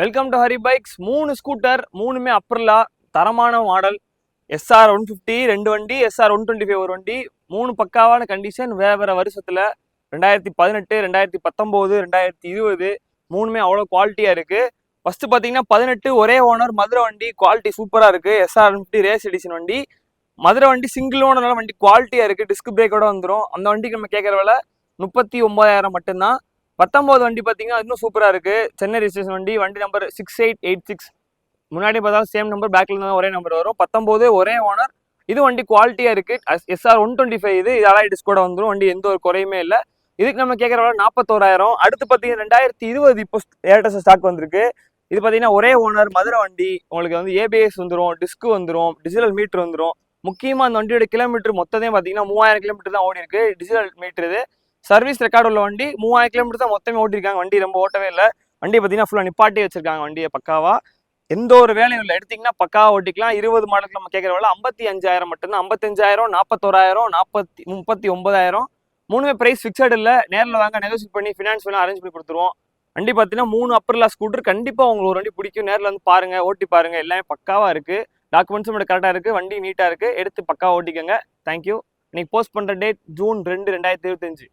Welcome to Hari bikes. 3 scooter, 3மே அப்ரலா, தரமான மாடல். எஸ்ஆர் 150 2 வண்டி, எஸ்ஆர் 125 ஒரு வண்டி, 3 பக்காவான கண்டிஷன். வேற வருஷத்துல 2018, 2019, 2020 3மே அவ்வளோ குவாலிட்டியா இருக்கு. ஃபர்ஸ்ட் பாத்தீங்கன்னா 18 ஒரே ஓனர் மதுரை வண்டி, குவாலிட்டி சூப்பரா இருக்கு. எஸ்ஆர் 150 ரேஸ் எடிஷன் வண்டி, மதுரை வண்டி சிங்கிள் ஓனர்னால வண்டி குவாலிட்டியா இருக்கு. டிஸ்க் பிரேக்கோட வந்துடும். அந்த வண்டிக்கு நம்ம கேட்கற விலை 39,000 மட்டும்தான். 19 வண்டி பார்த்தீங்கன்னா இன்னும் சூப்பராக இருக்கு. சென்னை ரிஜிஸ்ட்ரேஷன் வண்டி, வண்டி நம்பர் 6886. முன்னாடி பார்த்தாலும் சேம் நம்பர், பேக்ல இருந்தாலும் ஒரே நம்பர் வரும். 19 ஒரே ஓனர். இது வண்டி குவாலிட்டியா இருக்கு. எஸ்ஆர் 125 இது அலாய் டிஸ்கோட வந்துடும். வண்டி எந்த ஒரு குறையுமே இல்லை. இதுக்கு நம்ம கேட்கற விலை 41,000. அடுத்து பார்த்தீங்கன்னா 2020 இப்போ லேட்டஸ்ட் ஸ்டாக் வந்திருக்கு. இது பார்த்தீங்கன்னா ஒரே ஓனர் மதுரை வண்டி. உங்களுக்கு வந்து ஏபிஎஸ் வந்துடும், டிஸ்க் வந்துடும், டிஜிட்டல் மீட்டர் வந்துடும். முக்கியமாக அந்த வண்டியோட கிலோமீட்டர் மொத்தமே பார்த்தீங்கன்னா 3000 கிலோமீட்டர் தான் ஓடி இருக்கு. டிஜிட்டல் மீட்டர் இது. சர்வீஸ் ரெக்கார்டு உள்ள வண்டி. 3000 கிலோமீட்டர் தான் மொத்தமே ஓட்டிருக்காங்க. வண்டி ரொம்ப ஓட்டவே இல்லை. வண்டியை பார்த்தீங்கன்னா ஃபுல்லாக நிப்பாட்டி வச்சிருக்காங்க. வண்டியை பக்காவா எந்த ஒரு வேலையும் இல்லை. எடுத்தீங்கன்னா பக்காவா ஓட்டிக்கலாம். 20 மாடலுக்கு நம்ம கேட்கற வேலை 55,000 மட்டும்தான். 55,000, 41,000, 39,000 மூணுமே பிரைஸ் ஃபிக்ஸட் இல்லை. நேரில் வாங்க, நெகோசியேட் பண்ணி ஃபினான்ஸ் வேணா அரேஞ்ச் பண்ணி கொடுத்துருவோம். வண்டி பார்த்தீங்கன்னா 3 அப்ரலா ஸ்கூட்டர். கண்டிப்பாக உங்களுக்கு ஒரு வண்டி பிடிக்கும். நேரில் வந்து பாருங்க, ஓட்டி பாருங்க. எல்லாமே பக்காவா இருக்கு. டாக்குமெண்ட்ஸும் கரெக்டாக இருக்கு. வண்டி நீட்டாக இருக்கு. எடுத்து பக்காவா ஓட்டிக்கோங்க. தேங்க்யூ. இன்னைக்கு போஸ்ட் பண்ற டேட் ஜூன் 2, 2025.